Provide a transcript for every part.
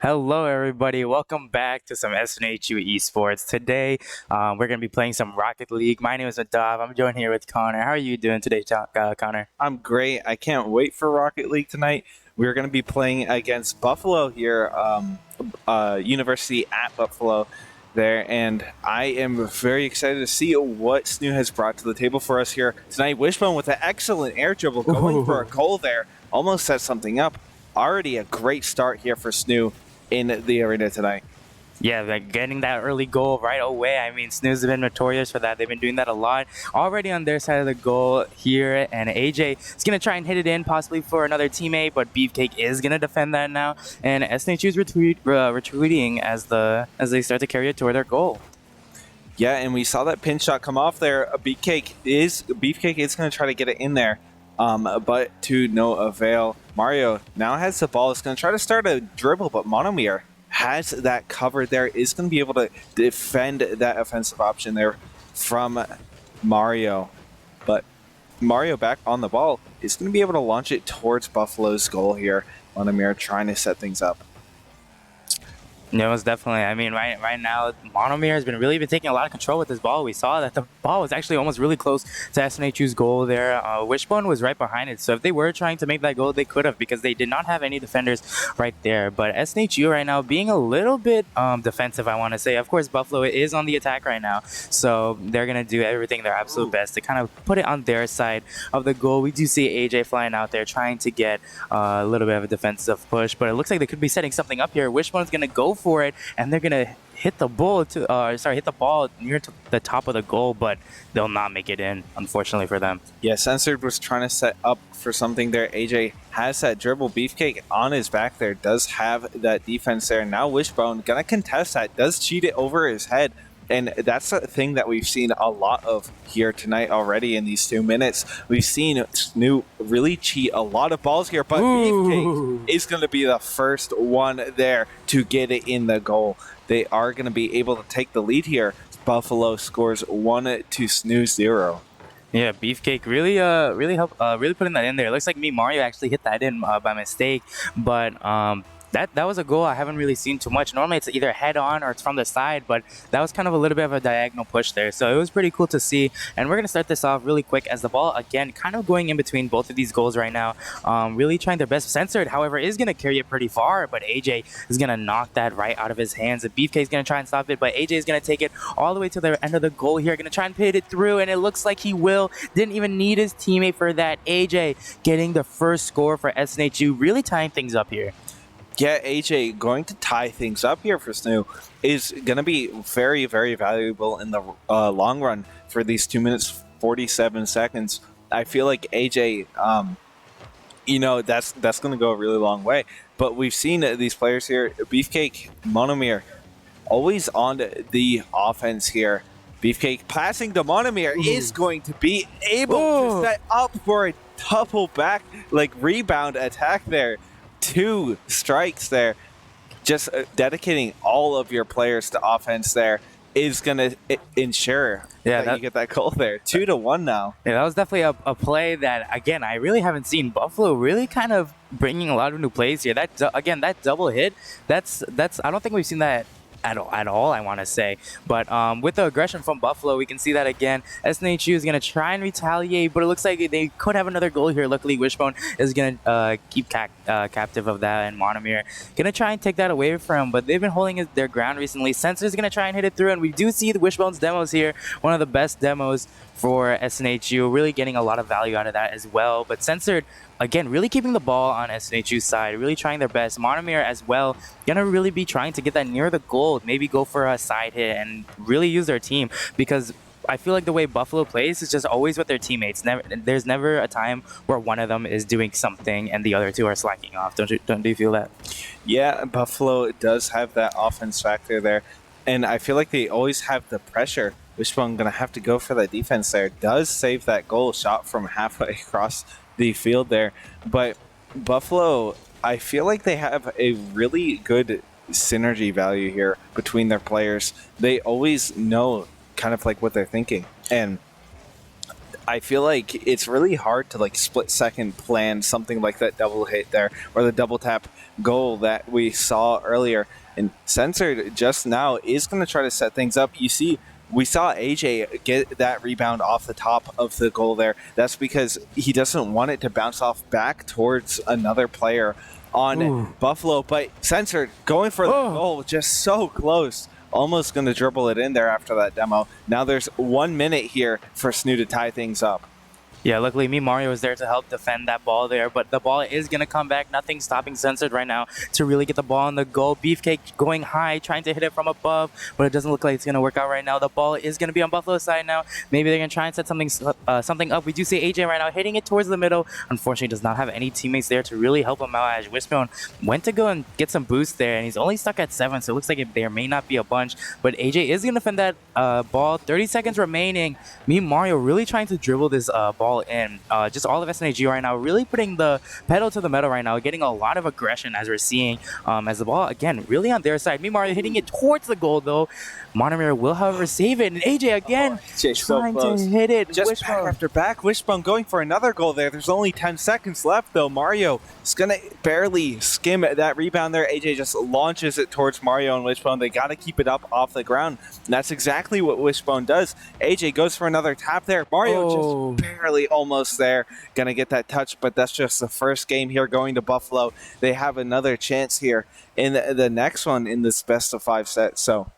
Hello, everybody. Welcome back to some SNHU esports. Today, we're going to be playing some Rocket League. My name is Nadav. I'm joined here with Connor. How are you doing today, Connor? I'm great. I can't wait for Rocket League tonight. We're going to be playing against Buffalo here, University at Buffalo there, and I am very excited to see what SNHU has brought to the table for us here tonight. Wishbone with an excellent air dribble going for a goal there. Almost set something up. Already a great start here for SNHU in the arena tonight. Yeah, like getting that early goal right away. I mean, SNHU's been notorious for that. They've been doing that a lot. Already on their side of the goal here, and AJ is going to try and hit it in possibly for another teammate, but Beefcake is going to defend that now. And SNHU's retreating as they start to carry it toward their goal. Yeah, and we saw that pin shot come off there. Beefcake is going to try to get it in there, but to no avail. Mario now has the ball. It's going to try to start a dribble, but Monomir has that covered there, is going to be able to defend that offensive option there from Mario. But Mario back on the ball is going to be able to launch it towards Buffalo's goal here. Monomir trying to set things up. Yeah, most definitely. I mean, right now, Monomir has been taking a lot of control with this ball. We saw that the ball was actually almost really close to SNHU's goal there. Wishbone was right behind it, so if they were trying to make that goal, they could have, because they did not have any defenders right there. But SNHU right now being a little bit defensive, I want to say. Of course, Buffalo is on the attack right now, so they're going to do everything their absolute best to kind of put it on their side of the goal. We do see AJ flying out there trying to get a little bit of a defensive push, but it looks like they could be setting something up here. Wishbone's going to go for it, and they're gonna hit the ball near to the top of the goal, but they'll not make it in, unfortunately for them. Yeah, Censored was trying to set up for something there. AJ has that dribble. Beefcake on his back there, does have that defense there. Now Wishbone gonna contest that, does cheat it over his head. And that's a thing that we've seen a lot of here tonight already in these 2 minutes. We've seen SNHU really cheat a lot of balls here, but Beefcake is going to be the first one there to get it in the goal. They are going to be able to take the lead here. Buffalo scores 1 to SNHU 0. Yeah, Beefcake really putting that in there. It looks like Mario actually hit that in by mistake, but That was a goal I haven't really seen too much. Normally it's either head on or it's from the side, but that was kind of a little bit of a diagonal push there. So it was pretty cool to see. And we're going to start this off really quick as the ball, again, kind of going in between both of these goals right now. Really trying their best. Censored, however, is going to carry it pretty far, but AJ is going to knock that right out of his hands. And Beefcake is going to try and stop it, but AJ is going to take it all the way to the end of the goal here. Going to try and pit it through, and it looks like he will. Didn't even need his teammate for that. AJ getting the first score for SNHU, really tying things up here. Yeah, AJ going to tie things up here for SNHU is going to be very, very valuable in the long run for these 2 minutes, 47 seconds. I feel like AJ, that's going to go a really long way. But we've seen these players here, Beefcake, Monomir, always on the offense here. Beefcake passing to Monomir is going to be able to set up for a double back, rebound attack there. 2 strikes there. Just dedicating all of your players to offense there is going to ensure that you get that goal there. 2-1 now. Yeah, that was definitely a play that, again, I really haven't seen. Buffalo really kind of bringing a lot of new plays here. That double hit, that's I don't think we've seen that at all, I want to say. But with the aggression from Buffalo, we can see that again. SNHU is going to try and retaliate, but it looks like they could have another goal here. Luckily, Wishbone is going to keep captive of that, and Monomir going to try and take that away from him, but they've been holding their ground recently. Censor's going to try and hit it through, and we do see the Wishbone's demos here. One of the best demos for SNHU, really getting a lot of value out of that as well. But Censored, again, really keeping the ball on SNHU's side, really trying their best. Monomir as well, gonna really be trying to get that near the goal, maybe go for a side hit and really use their team, because I feel like the way Buffalo plays is just always with their teammates. There's never a time where one of them is doing something and the other two are slacking off. Do you feel that? Yeah, Buffalo does have that offense factor there, and I feel like they always have the pressure. Wishbone gonna have to go for that defense there. Does save that goal shot from halfway across the field there, but Buffalo, I feel like they have a really good synergy value here between their players. They always know kind of like what they're thinking, and I feel like it's really hard to like split second plan something like that double hit there or the double tap goal that we saw earlier. And Censored just now is going to try to set things up. You see, we saw AJ get that rebound off the top of the goal there. That's because he doesn't want it to bounce off back towards another player on Buffalo. But Censored going for the goal, just so close. Almost going to dribble it in there after that demo. Now there's 1 minute here for SNHU to tie things up. Yeah, luckily me, Mario, was there to help defend that ball there, but the ball is going to come back. Nothing stopping Censored right now to really get the ball on the goal. Beefcake going high, trying to hit it from above, but it doesn't look like it's going to work out right now. The ball is going to be on Buffalo's side now. Maybe they're going to try and set something up. We do see AJ right now hitting it towards the middle. Unfortunately, does not have any teammates there to really help him out, as Wishbone went to go and get some boost there, and he's only stuck at 7, so it looks like there may not be a bunch, but AJ is going to defend that ball. 30 seconds remaining. Me, Mario, really trying to dribble this ball in. Just all of SNHU right now really putting the pedal to the metal right now, getting a lot of aggression as we're seeing, as the ball again really on their side. Me, Mario hitting it towards the goal though. Monomer will however save it, and AJ again trying to hit it. Just back after back. Wishbone going for another goal there. There's only 10 seconds left though. Mario is gonna barely skim that rebound there. AJ just launches it towards Mario and Wishbone. They gotta keep it up off the ground, and that's exactly what Wishbone does. AJ goes for another tap there. Mario just barely almost there, gonna get that touch, but that's just the first game here going to Buffalo. They have another chance here in the next one in this best of 5 set. So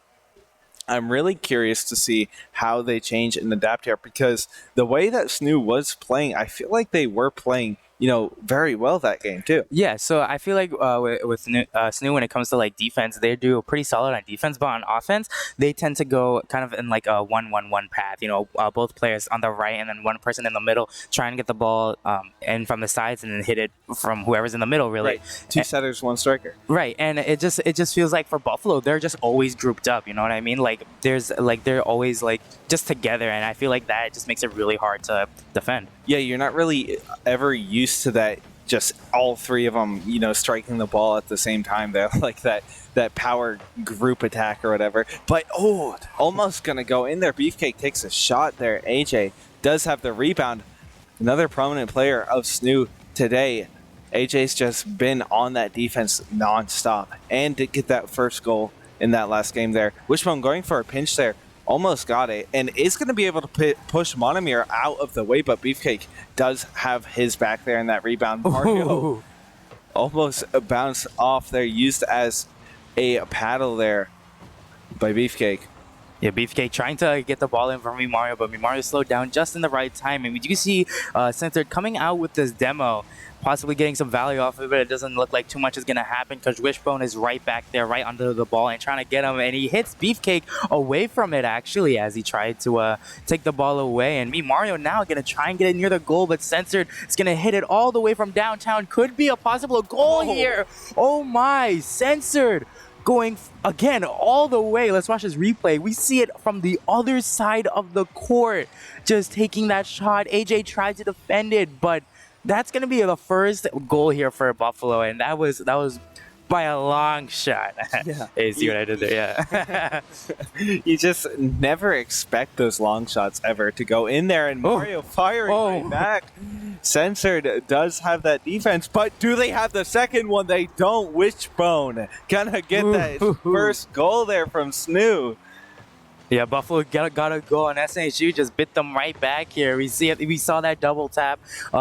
I'm really curious to see how they change and adapt here, because the way that SNHU was playing, I feel like they were playing, you know, very well that game too. Yeah, so I feel like with SNHU, when it comes to like defense, they do pretty solid on defense, but on offense, they tend to go kind of in like a 1-1-1 path. You know, both players on the right and then one person in the middle, trying to get the ball in from the sides and then hit it from whoever's in the middle. Really, right. 2 setters, 1 striker. Right, and it just feels like for Buffalo, they're just always grouped up. You know what I mean? Like they're always like just together, and I feel like that just makes it really hard to defend. Yeah, you're not really ever used to that, just all 3 of them, you know, striking the ball at the same time. They're like that power group attack or whatever. But, almost going to go in there. Beefcake takes a shot there. AJ does have the rebound. Another prominent player of SNHU today. AJ's just been on that defense nonstop and did get that first goal in that last game there. Wishbone going for a pinch there. Almost got it, and is going to be able to push Monomir out of the way, but Beefcake does have his back there in that rebound. Mario almost bounced off there, used as a paddle there by Beefcake. Yeah, Beefcake trying to get the ball in for me, Mario, but me, Mario slowed down just in the right time, and we do see Censored coming out with this demo, possibly getting some value off of it, but it doesn't look like too much is going to happen because Wishbone is right back there, right under the ball, and trying to get him, and he hits Beefcake away from it, actually, as he tried to take the ball away. And me, Mario, now going to try and get it near the goal, but Censored is going to hit it all the way from downtown. Could be a possible goal here. Oh my, Censored going again all the way. Let's watch this replay. We see it from the other side of the court, just taking that shot. AJ tried to defend it, but that's going to be the first goal here for Buffalo, and that was by a long shot. Yeah. Hey, see what I did there? Yeah. You just never expect those long shots ever to go in there, and Mario firing right back. Censored does have that defense, but do they have the second one? They don't. Wishbone gonna get that first goal there from SNHU. Yeah, Buffalo gotta go, and SNHU just bit them right back here. We see it. We saw that double tap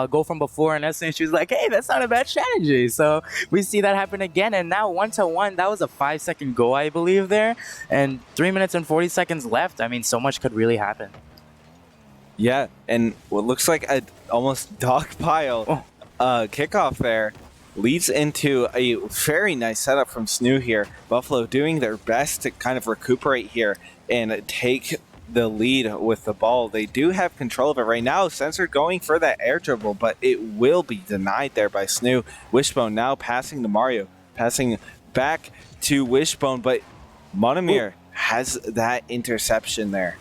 go from before, and SNHU's like, hey, that's not a bad strategy. So we see that happen again, and now 1-1. That was a 5-second goal, I believe, there, and 3 minutes and 40 seconds left. I mean, so much could really happen. Yeah, and what looks like a almost dog pile kickoff there leads into a very nice setup from SNHU here. Buffalo doing their best to kind of recuperate here and take the lead with the ball. They do have control of it right now. Censored going for that air dribble, but it will be denied there by SNHU. Wishbone now passing to Mario, passing back to Wishbone, but Monomir has that interception there.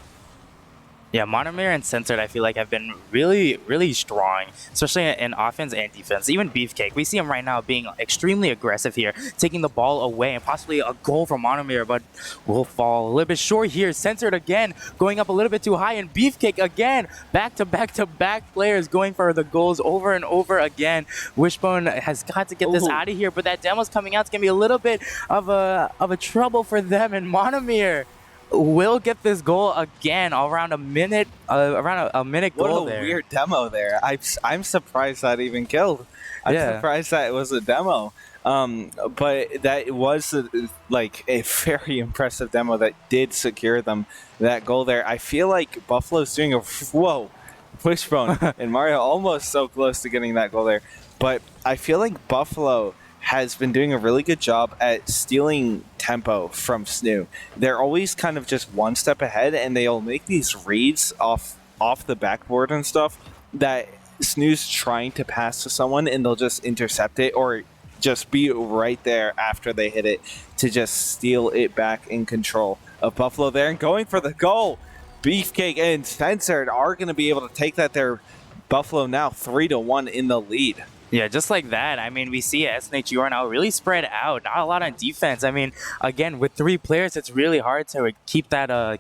Yeah, Monomir and Censored, I feel like, have been really, really strong, especially in offense and defense. Even Beefcake, we see him right now being extremely aggressive here, taking the ball away, and possibly a goal from Monomir, but will fall a little bit short here. Censored again, going up a little bit too high, and Beefcake again, back-to-back players going for the goals over and over again. Wishbone has got to get this out of here, but that demo's coming out. It's going to be a little bit of a trouble for them, and Monomir will get this goal again around a minute What goal a there. weird demo there. I'm surprised that even killed. I'm surprised that it was a demo. But that was like a very impressive demo that did secure them that goal there. I feel like Buffalo's doing a Wishbone and Mario almost so close to getting that goal there. But I feel like Buffalo has been doing a really good job at stealing tempo from SNHU. They're always kind of just one step ahead, and they'll make these reads off the backboard and stuff that SNHU's trying to pass to someone, and they'll just intercept it or just be right there after they hit it to just steal it back in control of Buffalo there. And going for the goal, Beefcake and Censored are going to be able to take that there. Buffalo now 3-1 in the lead. Yeah, just like that. I mean, we see SNHU are now really spread out. Not a lot on defense. I mean, again, with 3 players, it's really hard to keep that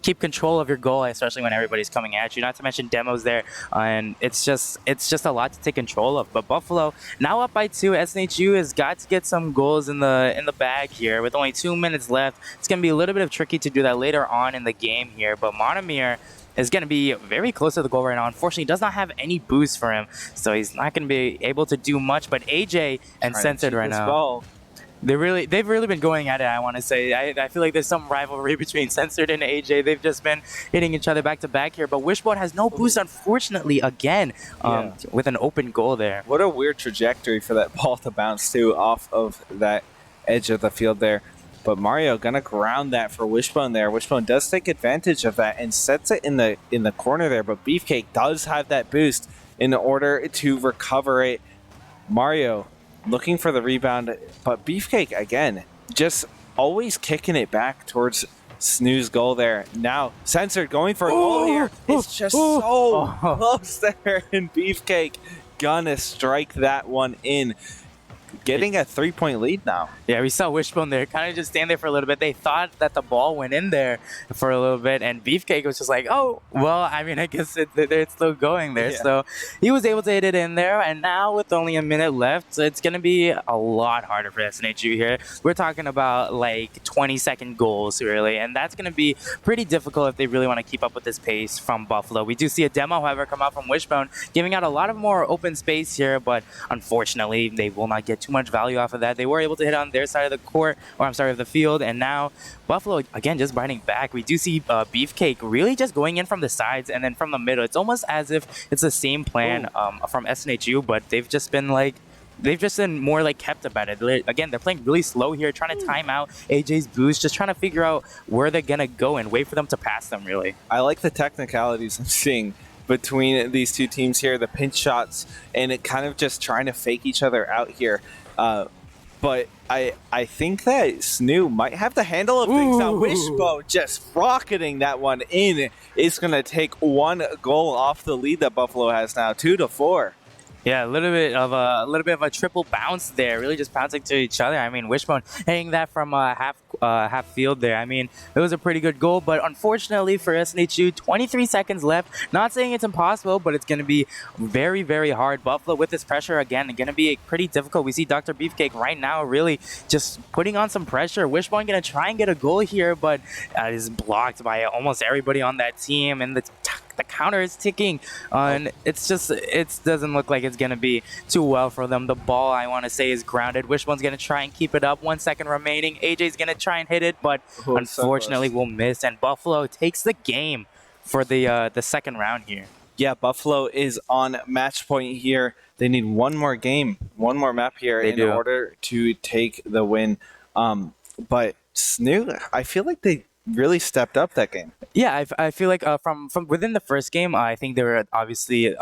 keep control of your goal, especially when everybody's coming at you. Not to mention demos there, and it's just a lot to take control of. But Buffalo now up by 2. SNHU has got to get some goals in the bag here with only 2 minutes left. It's gonna be a little bit of tricky to do that later on in the game here. But Monomir is going to be very close to the goal right now. Unfortunately, does not have any boost for him, so he's not going to be able to do much. But AJ and Censored right now, they've really been going at it. I want to say I feel like there's some rivalry between Censored and AJ. They've just been hitting each other back to back here. But Wishbone has no boost, unfortunately, again, with an open goal there. What a weird trajectory for that ball to bounce to off of that edge of the field there. But Mario gonna ground that for Wishbone there. Wishbone does take advantage of that and sets it in the corner there. But Beefcake does have that boost in order to recover it. Mario looking for the rebound, but Beefcake again just always kicking it back towards SNHU's goal there. Now Censored going for a goal here. It's just so close there, and Beefcake gonna strike that one in. Getting a 3-point lead now. Yeah, we saw Wishbone there kind of just stand there for a little bit. They thought that the ball went in there for a little bit, and Beefcake was just like, oh, well, I mean, I guess it's still going there. Yeah. So he was able to hit it in there, and now with only a minute left, it's going to be a lot harder for SNHU here. We're talking about like 20-second goals, really, and that's going to be pretty difficult if they really want to keep up with this pace from Buffalo. We do see a demo, however, come out from Wishbone, giving out a lot of more open space here, but unfortunately, they will not get too much value off of that. They were able to hit on their side of the court, or I'm sorry, of the field, and now Buffalo again just biting back. We do see Beefcake really just going in from the sides and then from the middle. It's almost as if it's the same plan from SNHU, but they've just been more like kept about it. Again, they're playing really slow here, trying to time out AJ's boost, just trying to figure out where they're gonna go and wait for them to pass them. Really, I like the technicalities I'm seeing between these two teams here, the pinch shots, and it kind of just trying to fake each other out here. But I think that SNHU might have the handle of things now. Wishbone just rocketing that one in. It's going to take 1 goal off the lead that Buffalo has now, 2-4. Yeah, a little bit of a triple bounce there, really just bouncing to each other. I mean, Wishbone hitting that from half field there. I mean, it was a pretty good goal, but unfortunately for SNHU, 23 seconds left. Not saying it's impossible, but it's going to be very, very hard. Buffalo with this pressure again, going to be pretty difficult. We see Dr. Beefcake right now really just putting on some pressure. Wishbone going to try and get a goal here, but is blocked by almost everybody on that team, and the counter is ticking, and it doesn't look like it's going to be too well for them. The ball, I want to say, is grounded. Wishbone's going to try and keep it up. 1 second remaining. AJ's going to try and hit it, but unfortunately will miss, and Buffalo takes the game for the second round here. Yeah, Buffalo is on match point here. They need one more game, one more map here in order to take the win. But SNHU, I feel like they really stepped up that game. Yeah, I feel like from within the first game, I think there were obviously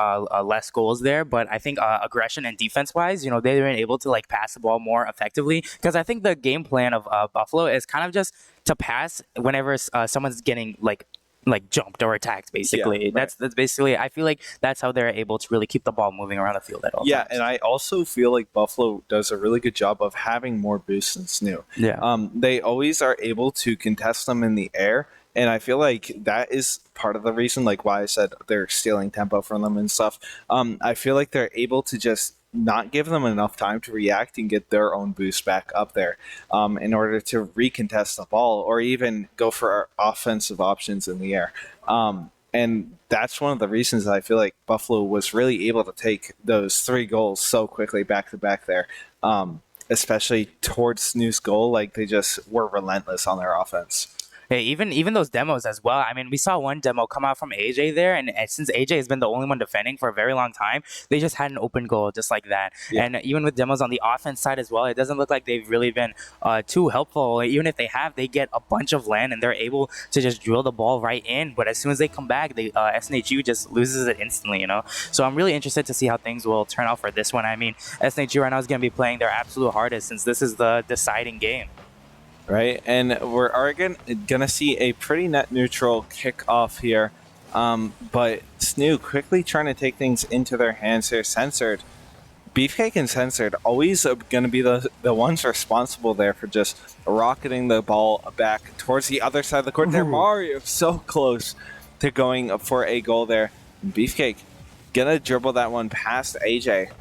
less goals there, but I think aggression and defense-wise, they were able to like pass the ball more effectively, because I think the game plan of Buffalo is kind of just to pass whenever someone's getting like like jumped or attacked basically. Yeah, right. That's basically, I feel like that's how they're able to really keep the ball moving around the field at all Yeah, times. and I also feel like Buffalo does a really good job of having more boosts than SNHU. Yeah. They always are able to contest them in the air, and I feel like that is part of the reason, like why I said they're stealing tempo from them and stuff. I feel like they're able to just not give them enough time to react and get their own boost back up there in order to recontest the ball or even go for offensive options in the air. And that's one of the reasons that I feel like Buffalo was really able to take those 3 goals so quickly back to back there, especially towards SNHU's goal. Like they just were relentless on their offense. Hey, even those demos as well. I mean, we saw one demo come out from AJ there, and since AJ has been the only one defending for a very long time, they just had an open goal just like that. Yeah. And even with demos on the offense side as well, it doesn't look like they've really been too helpful. Even if they have, they get a bunch of land and they're able to just drill the ball right in. But as soon as they come back, they SNHU just loses it instantly, you know. So I'm really interested to see how things will turn out for this one. I mean, SNHU right now is going to be playing their absolute hardest since this is the deciding game. Right, and we're gonna see a pretty net neutral kickoff here, but SNHU quickly trying to take things into their hands here. Censored, Beefcake and Censored always gonna be the ones responsible there for just rocketing the ball back towards the other side of the court. There, Mario so close to going for a goal there. Beefcake gonna dribble that one past AJ.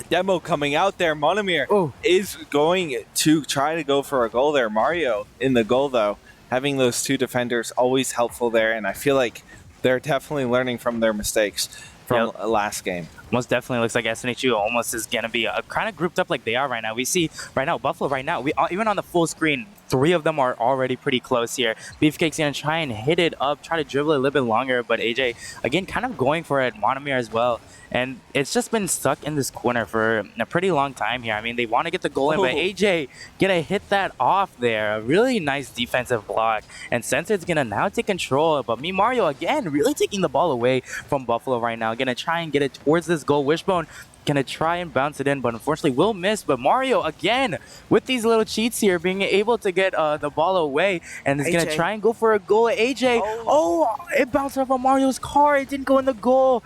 Demo coming out there. Monomir is going to try to go for a goal there. Mario in the goal, though. Having those 2 defenders always helpful there, and I feel like they're definitely learning from their mistakes from last game. Most definitely looks like SNHU almost is going to be kind of grouped up like they are right now. We see right now, Buffalo right now, even on the full screen, 3 of them are already pretty close here. Beefcake's going to try and hit it up, try to dribble it a little bit longer, but AJ, again, kind of going for it, Monomir as well. And it's just been stuck in this corner for a pretty long time here. I mean, they want to get the goal in, but AJ gonna hit that off there. A really nice defensive block. And Censored's gonna now take control. But Mario, again, really taking the ball away from Buffalo right now. Gonna try and get it towards this goal. Wishbone gonna try and bounce it in, but unfortunately will miss. But Mario, again, with these little cheats here, being able to get the ball away. And is gonna try and go for a goal. AJ, it bounced off of Mario's car. It didn't go in the goal.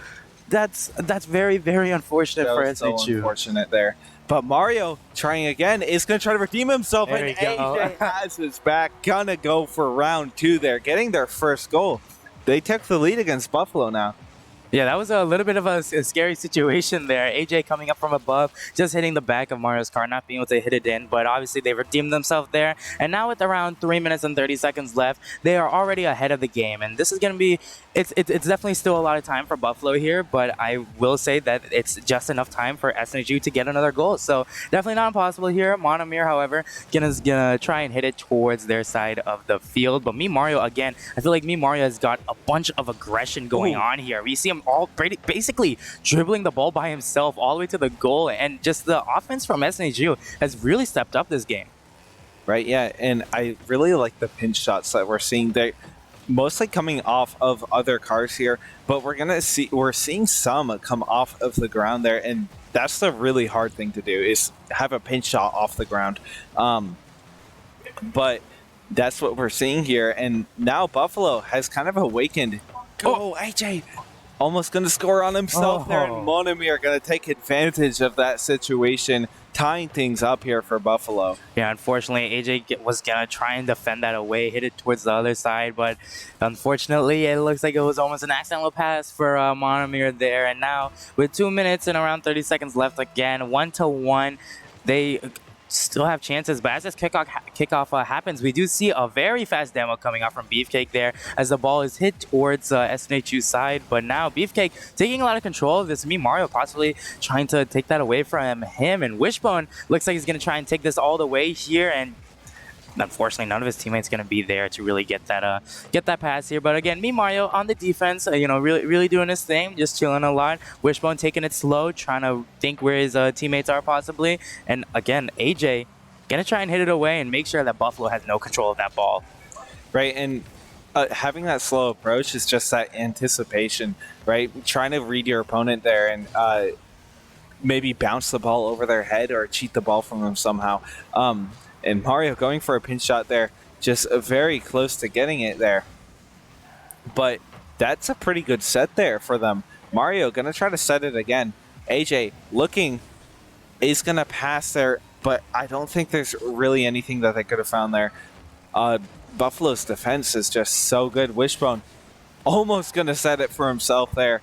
That's very, very unfortunate for SNHU. So unfortunate there. But Mario trying again is going to try to redeem himself, and AJ has his back. Gonna go for round 2 there, getting their first goal. They took the lead against Buffalo now. Yeah, that was a little bit of a scary situation there. AJ coming up from above, just hitting the back of Mario's car, not being able to hit it in. But obviously, they redeemed themselves there. And now with around 3 minutes and 30 seconds left, they are already ahead of the game. And this is going to be, it's definitely still a lot of time for Buffalo here. But I will say that it's just enough time for SNHU to get another goal. So definitely not impossible here. Monomir, however, gonna try and hit it towards their side of the field. But Mario, again, I feel like Mario has got a bunch of aggression going on here. We see him all basically dribbling the ball by himself all the way to the goal, and just the offense from SNHU has really stepped up this game. Right, yeah, and I really like the pinch shots that we're seeing. They mostly coming off of other cars here, but we're seeing some come off of the ground there, and that's the really hard thing to do is have a pinch shot off the ground. But that's what we're seeing here, and now Buffalo has kind of awakened. Go, AJ! Almost going to score on himself there, and Monomir going to take advantage of that situation, tying things up here for Buffalo. Yeah, unfortunately, AJ was going to try and defend that away, hit it towards the other side, but unfortunately, it looks like it was almost an accidental pass for Monomir there. And now, with 2 minutes and around 30 seconds left again, 1-1, they still have chances, but as this kickoff happens, we do see a very fast demo coming out from Beefcake there as the ball is hit towards SNHU's side. But now Beefcake taking a lot of control of this. Mario possibly trying to take that away from him, and Wishbone looks like he's going to try and take this all the way here, and unfortunately, none of his teammates going to be there to really get that pass here. But again, Mario on the defense, really doing his thing, just chilling a lot. Wishbone taking it slow, trying to think where his teammates are possibly. And again, AJ going to try and hit it away and make sure that Buffalo has no control of that ball. Right, and having that slow approach is just that anticipation, right? Trying to read your opponent there and maybe bounce the ball over their head or cheat the ball from them somehow. And Mario going for a pinch shot there, just very close to getting it there. but that's a pretty good set there for them. Mario going to try to set it again. AJ looking is going to pass there, but I don't think there's really anything that they could have found there. Buffalo's defense is just so good. Wishbone almost going to set it for himself there,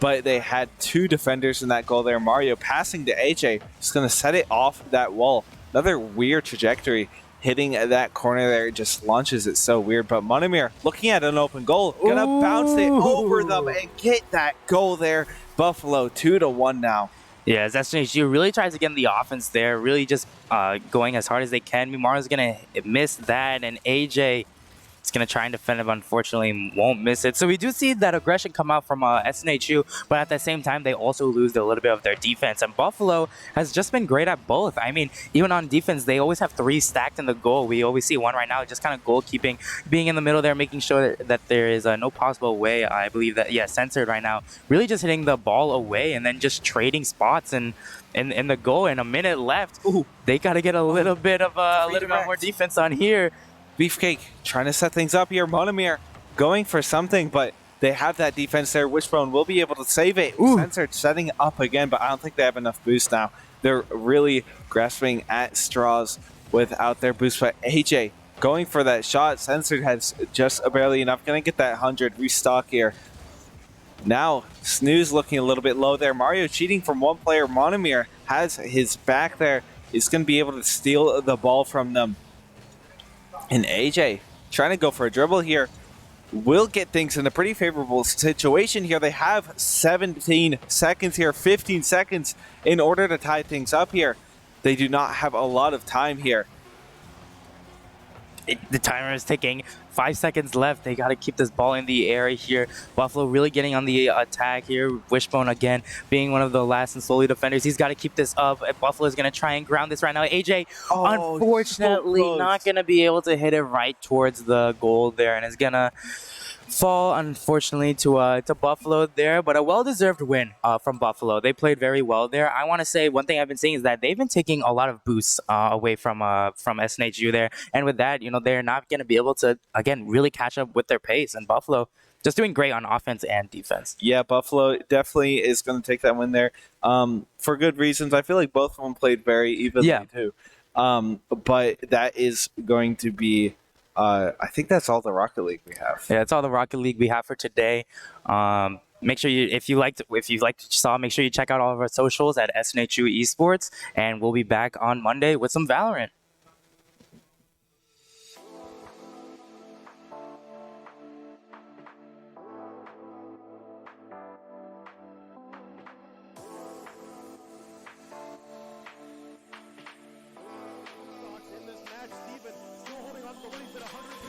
but they had two defenders in that goal there. Mario passing to AJ, just going to set it off that wall. Another weird trajectory. Hitting that corner there just launches it so weird. But Monomir looking at an open goal, gonna bounce it over them and get that goal there. Buffalo 2-1 now. Yeah, SNHU really tries to get in the offense there, really just going as hard as they can. Mimaru's going to miss that, and AJ is going to try and defend it, but unfortunately won't miss it. So we do see that aggression come out from SNHU, but at the same time, they also lose a little bit of their defense. And Buffalo has just been great at both. I mean, even on defense, they always have three stacked in the goal. We always see one right now, just kind of goalkeeping, being in the middle there, making sure that there is no possible way. I believe that, yeah, censored right now, really just hitting the ball away and then just trading spots and in the goal. And a minute left. Ooh, they got to get a little bit of a little bit more defense on here. Beefcake trying to set things up here. Monomir going for something, but they have that defense there. Wishbone will be able to save it. Censored setting up again, but I don't think they have enough boost now. They're really grasping at straws without their boost. But AJ going for that shot. Censored has just barely enough. Gonna get that 100 restock here. Now Snooze looking a little bit low there. Mario cheating from one player. Monomir has his back there. He's gonna be able to steal the ball from them. And AJ trying to go for a dribble here will get things in a pretty favorable situation here. They have 17 seconds here, 15 seconds in order to tie things up here. They do not have a lot of time here. The timer is ticking. 5 seconds left. They got to keep this ball in the air here. Buffalo really getting on the attack here. Wishbone again being one of the last and solely defenders. He's got to keep this up. Buffalo is going to try and ground this right now. AJ, unfortunately, so not going to be able to hit it right towards the goal there, and is going to fall, unfortunately, to Buffalo there, but a well-deserved win from Buffalo. They played very well there. I want to say one thing I've been seeing is that they've been taking a lot of boosts away from SNHU there, and with that, they're not going to be able to, again, really catch up with their pace, and Buffalo just doing great on offense and defense. Yeah, Buffalo definitely is going to take that win there for good reasons. I feel like both of them played very evenly too, but that is going to be I think that's all the Rocket League we have. Yeah, that's all the Rocket League we have for today. Make sure if you liked what you saw, make sure you check out all of our socials at SNHU Esports, and we'll be back on Monday with some Valorant. In this match, Steven still holding on to the lead, but 100